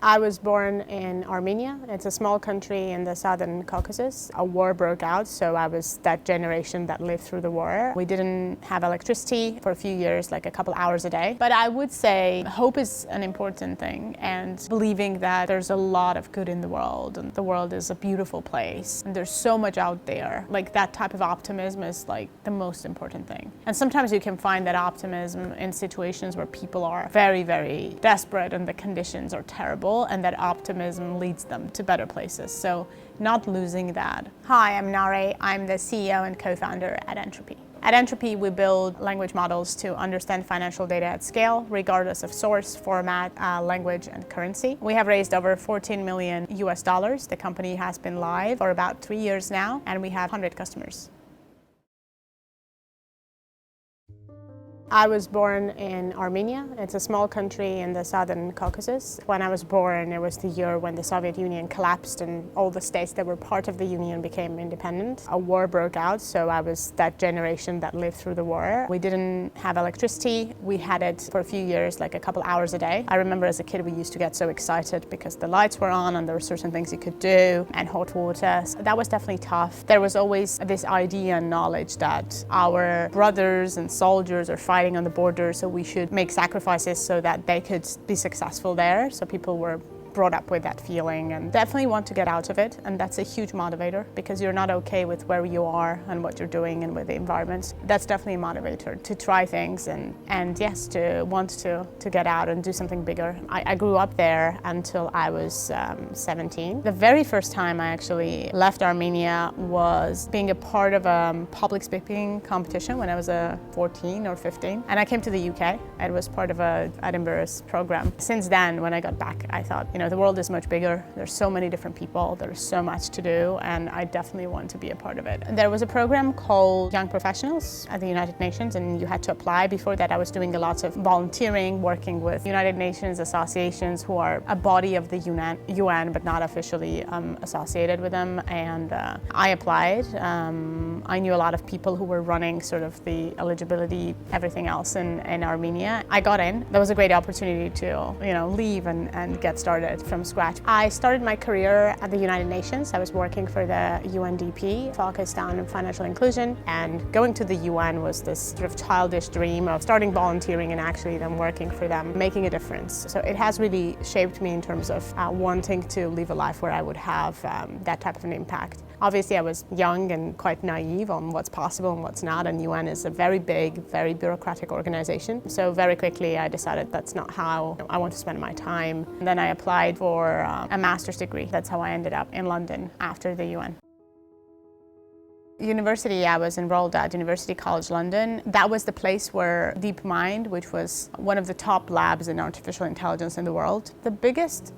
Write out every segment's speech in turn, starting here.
I was born in Armenia. It's a small country in the southern Caucasus. A war broke out, so I was that generation that lived through the war. We didn't have electricity for a few years, like a couple hours a day. But I would say hope is an important thing, and believing that there's a lot of good in the world, and the world is a beautiful place, and there's so much out there. Like, that type of optimism is like the most important thing. And sometimes you can find that optimism in situations where people are very, very desperate and the conditions are terrible, and that optimism leads them to better places. So not losing that. Hi, I'm Naré. I'm the CEO and co-founder at Ntropy. At Ntropy, we build language models to understand financial data at scale, regardless of source, format, language, and currency. We have raised over $14 million. The company has been live for about 3 years now, and we have 100 customers. I was born in Armenia. It's a small country in the southern Caucasus. When I was born, it was the year when the Soviet Union collapsed and all the states that were part of the Union became independent. A war broke out, so I was that generation that lived through the war. We didn't have electricity. We had it for a few years, like a couple hours a day. I remember as a kid we used to get so excited because the lights were on and there were certain things you could do, and hot water. So that was definitely tough. There was always this idea and knowledge that our brothers and soldiers are fighting on the border, so we should make sacrifices so that they could be successful there. So people were brought up with that feeling and definitely want to get out of it, and that's a huge motivator because you're not okay with where you are and what you're doing and with the environment. That's definitely a motivator to try things and yes, to want to get out and do something bigger. I grew up there until I was 17. The very first time I actually left Armenia was being a part of a public speaking competition when I was 14 or 15, and I came to the UK. It was part of a Edinburgh's program. Since then, when I got back, I thought, the world is much bigger. There's so many different people. There's so much to do, and I definitely want to be a part of it. There was a program called Young Professionals at the United Nations, and you had to apply. Before that, I was doing a lot of volunteering, working with United Nations associations who are a body of the UN but not officially associated with them. And I applied. I knew a lot of people who were running sort of the eligibility, everything else in Armenia. I got in. That was a great opportunity to leave and get started from scratch. I started my career at the United Nations. I was working for the UNDP, focused on financial inclusion, and going to the UN was this sort of childish dream of starting volunteering and actually then working for them, making a difference. So it has really shaped me in terms of wanting to live a life where I would have that type of an impact. Obviously, I was young and quite naive on what's possible and what's not, and UN is a very big, very bureaucratic organization. So very quickly I decided that's not how I want to spend my time. And then I applied for a master's degree. That's how I ended up in London after the UN. University, I was enrolled at University College London. That was the place where DeepMind, which was one of the top labs in artificial intelligence in the world. The biggest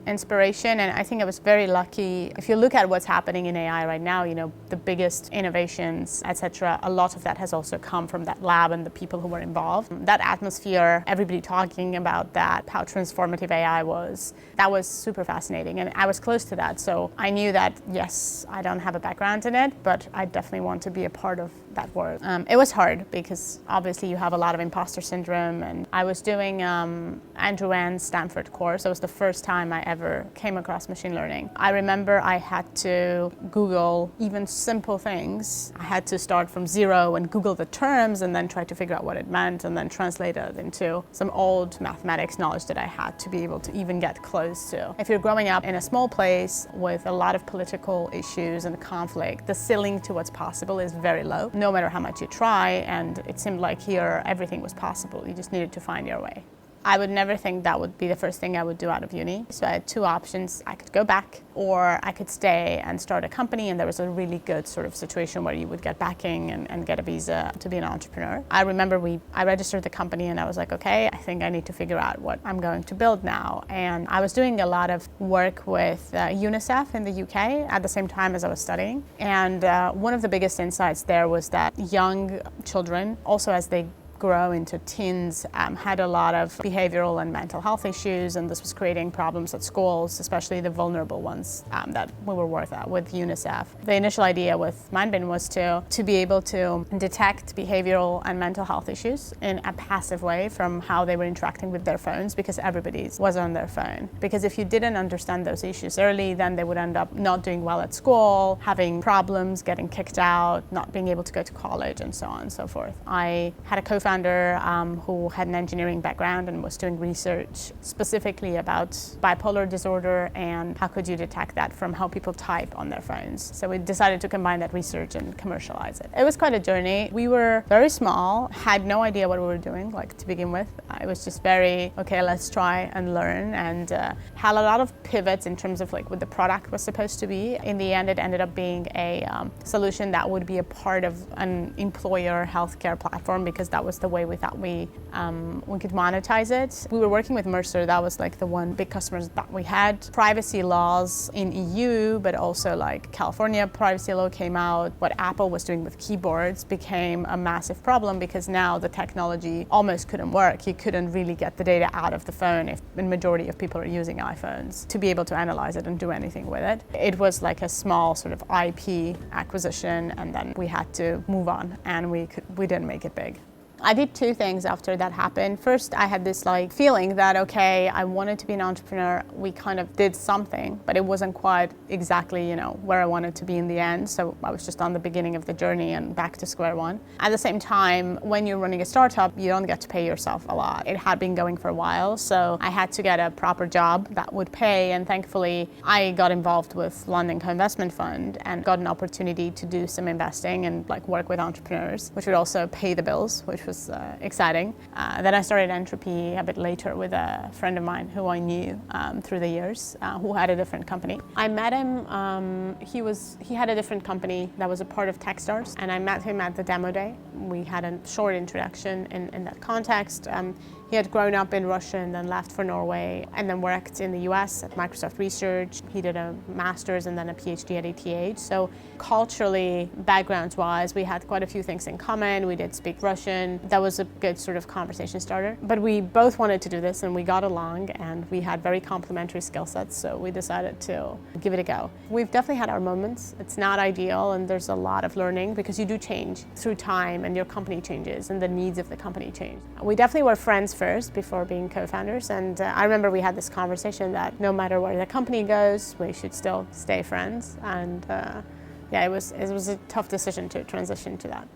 inspiration, and I think I was very lucky, if you look at what's happening in AI right now, the biggest innovations, etc., a lot of that has also come from that lab and the people who were involved. That atmosphere, everybody talking about that, how transformative AI was, that was super fascinating, and I was close to that. So I knew that, yes, I don't have a background in it, but I definitely want to be a part of that work. It was hard because obviously you have a lot of imposter syndrome, and I was doing Andrew Ng's Stanford course. It was the first time I ever came across machine learning. I remember I had to Google even simple things. I had to start from zero and Google the terms and then try to figure out what it meant and then translate it into some old mathematics knowledge that I had to be able to even get close to. If you're growing up in a small place with a lot of political issues and conflict, the ceiling to what's possible is very low, no matter how much you try, and it seemed like here everything was possible. You just needed to find your way. I would never think that would be the first thing I would do out of uni. So I had two options. I could go back or I could stay and start a company, and there was a really good sort of situation where you would get backing and get a visa to be an entrepreneur. I remember I registered the company and I was like, okay, I think I need to figure out what I'm going to build now. And I was doing a lot of work with UNICEF in the UK at the same time as I was studying. And one of the biggest insights there was that young children, also as they grow into teens had a lot of behavioral and mental health issues, and this was creating problems at schools, especially the vulnerable ones that we were working with UNICEF. The initial idea with Manbin was to be able to detect behavioral and mental health issues in a passive way from how they were interacting with their phones, because everybody was on their phone. Because if you didn't understand those issues early, then they would end up not doing well at school, having problems, getting kicked out, not being able to go to college, and so on and so forth. I had a co-founder who had an engineering background and was doing research specifically about bipolar disorder and how could you detect that from how people type on their phones. So we decided to combine that research and commercialize it. It was quite a journey. We were very small, had no idea what we were doing, to begin with. It was just very, okay, let's try and learn, and had a lot of pivots in terms of what the product was supposed to be. In the end, it ended up being a solution that would be a part of an employer healthcare platform, because that was the way we thought we could monetize it. We were working with Mercer. That was the one big customer that we had. Privacy laws in EU, but also California privacy law came out. What Apple was doing with keyboards became a massive problem, because now the technology almost couldn't work. You couldn't really get the data out of the phone if the majority of people are using iPhones to be able to analyze it and do anything with it. It was a small sort of IP acquisition, and then we had to move on, and we didn't make it big. I did two things after that happened. First, I had this feeling that, okay, I wanted to be an entrepreneur. We kind of did something, but it wasn't quite exactly, where I wanted to be in the end. So I was just on the beginning of the journey and back to square one. At the same time, when you're running a startup, you don't get to pay yourself a lot. It had been going for a while, so I had to get a proper job that would pay. And thankfully, I got involved with London Co-Investment Fund and got an opportunity to do some investing and work with entrepreneurs, which would also pay the bills, which was exciting. Then I started Ntropy a bit later with a friend of mine who I knew through the years, who had a different company. I met him, he had a different company that was a part of Techstars, and I met him at the demo day. We had a short introduction in that context. He had grown up in Russia and then left for Norway, and then worked in the US at Microsoft Research. He did a master's and then a PhD at ETH. So culturally, background-wise, we had quite a few things in common. We did speak Russian. That was a good sort of conversation starter. But we both wanted to do this, and we got along, and we had very complementary skill sets, so we decided to give it a go. We've definitely had our moments. It's not ideal, and there's a lot of learning, because you do change through time, and your company changes, and the needs of the company change. We definitely were friends first before being co-founders, and I remember we had this conversation that no matter where the company goes, we should still stay friends, and yeah, it was a tough decision to transition to that.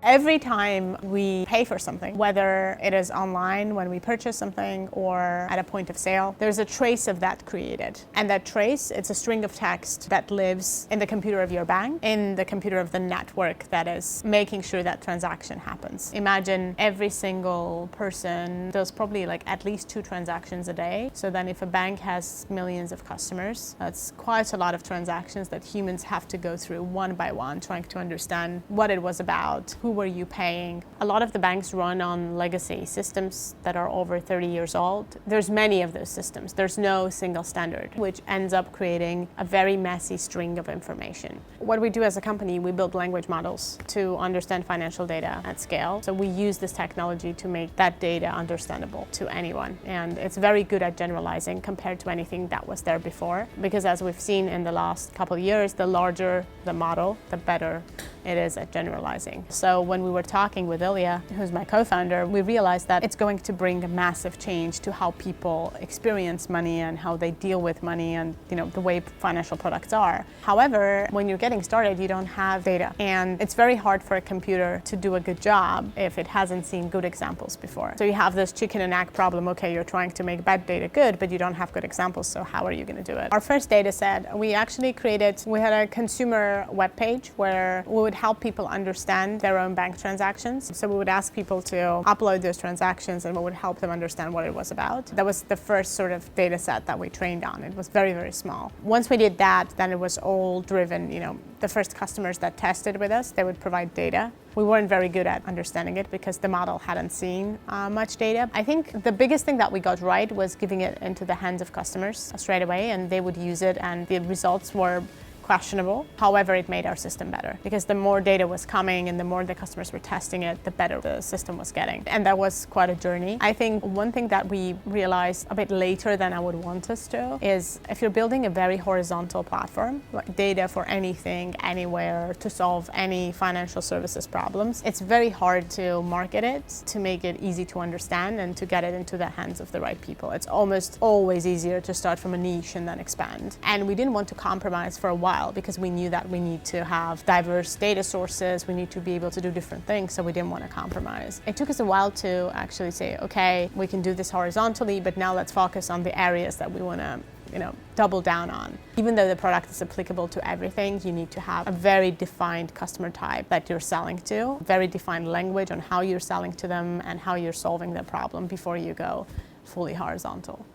Every time we pay for something, whether it is online when we purchase something or at a point of sale, there's a trace of that created. And that trace, it's a string of text that lives in the computer of your bank, in the computer of the network that is making sure that transaction happens. Imagine every single person does probably at least 2 transactions a day. So then if a bank has millions of customers, that's quite a lot of transactions that humans have to go through one by one, trying to understand what it was about, who were you paying. A lot of the banks run on legacy systems that are over 30 years old. There's many of those systems. There's no single standard, which ends up creating a very messy string of information. What we do as a company, we build language models to understand financial data at scale. So we use this technology to make that data understandable to anyone. And it's very good at generalizing compared to anything that was there before. Because as we've seen in the last couple of years, the larger the model, the better it is at generalizing. So when we were talking with Ilya, who's my co-founder, we realized that it's going to bring a massive change to how people experience money and how they deal with money and the way financial products are. However, when you're getting started, you don't have data. And it's very hard for a computer to do a good job if it hasn't seen good examples before. So you have this chicken and egg problem. Okay, you're trying to make bad data good, but you don't have good examples, so how are you going to do it? Our first data set, we actually we had a consumer web page where we would help people understand their own bank transactions. So we would ask people to upload those transactions, and we would help them understand what it was about. That was the first sort of data set that we trained on. It was very, very small. Once we did that, then it was all driven, the first customers that tested with us, they would provide data. We weren't very good at understanding it because the model hadn't seen much data. I think the biggest thing that we got right was giving it into the hands of customers straight away, and they would use it, and the results were questionable. However, it made our system better because the more data was coming and the more the customers were testing it, the better the system was getting. And that was quite a journey. I think one thing that we realized a bit later than I would want us to is if you're building a very horizontal platform, like data for anything, anywhere, to solve any financial services problems, it's very hard to market it, to make it easy to understand and to get it into the hands of the right people. It's almost always easier to start from a niche and then expand. And we didn't want to compromise for a while because we knew that we need to have diverse data sources, we need to be able to do different things, so we didn't want to compromise. It took us a while to actually say, okay, we can do this horizontally, but now let's focus on the areas that we want to double down on. Even though the product is applicable to everything, you need to have a very defined customer type that you're selling to, very defined language on how you're selling to them and how you're solving the problem before you go fully horizontal.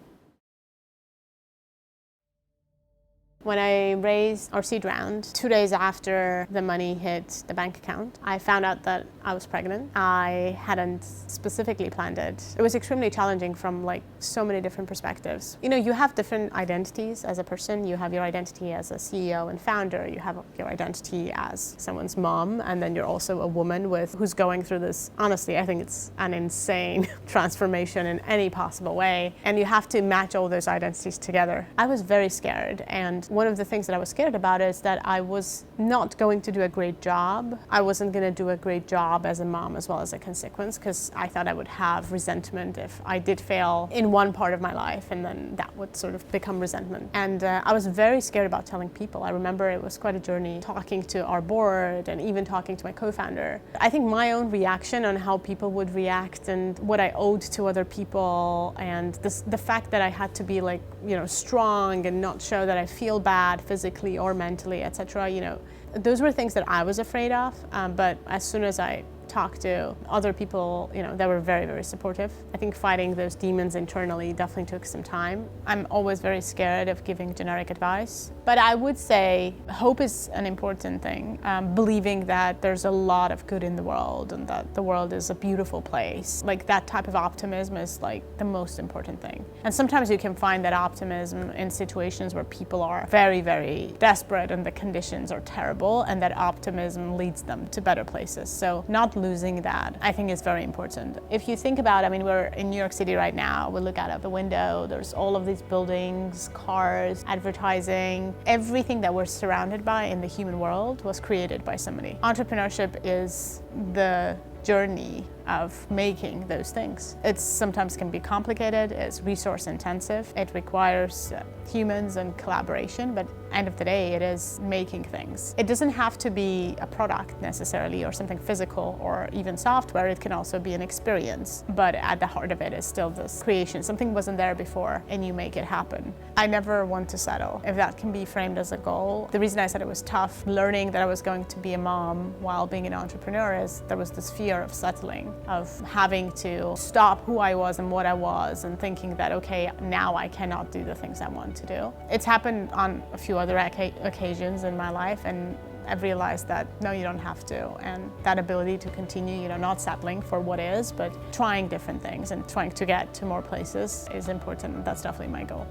When I raised our seed round, 2 days after the money hit the bank account, I found out that I was pregnant. I hadn't specifically planned it. It was extremely challenging from so many different perspectives. You have different identities as a person. You have your identity as a CEO and founder. You have your identity as someone's mom, and then you're also a woman who's going through this, honestly, I think it's an insane transformation in any possible way. And you have to match all those identities together. I was very scared, and one of the things that I was scared about is that I was not going to do a great job. I wasn't going to do a great job as a mom as well as a consequence, because I thought I would have resentment if I did fail in one part of my life, and then that would sort of become resentment. And I was very scared about telling people. I remember it was quite a journey talking to our board and even talking to my co-founder. I think my own reaction on how people would react and what I owed to other people, and the fact that I had to be strong and not show that I feel bad physically or mentally, etc. Those were things that I was afraid of, but as soon as I talked to other people, they were very, very supportive. I think fighting those demons internally definitely took some time. I'm always very scared of giving generic advice, but I would say hope is an important thing. Believing that there's a lot of good in the world and that the world is a beautiful place. That type of optimism is the most important thing. And sometimes you can find that optimism in situations where people are very, very desperate and the conditions are terrible, and that optimism leads them to better places. So not losing that, I think, is very important. If you think about, we're in New York City right now, we look out of the window, there's all of these buildings, cars, advertising, everything that we're surrounded by in the human world was created by somebody. Entrepreneurship is the journey of making those things. It sometimes can be complicated, it's resource intensive, it requires humans and collaboration, but end of the day, it is making things. It doesn't have to be a product necessarily or something physical or even software, it can also be an experience, but at the heart of it is still this creation. Something wasn't there before and you make it happen. I never want to settle, if that can be framed as a goal. The reason I said it was tough learning that I was going to be a mom while being an entrepreneur is there was this fear of settling, of having to stop who I was and what I was and thinking that, okay, now I cannot do the things I want to do. It's happened on a few other occasions in my life, and I've realized that no, you don't have to, and that ability to continue, not settling for what is, but trying different things and trying to get to more places is important. That's definitely my goal.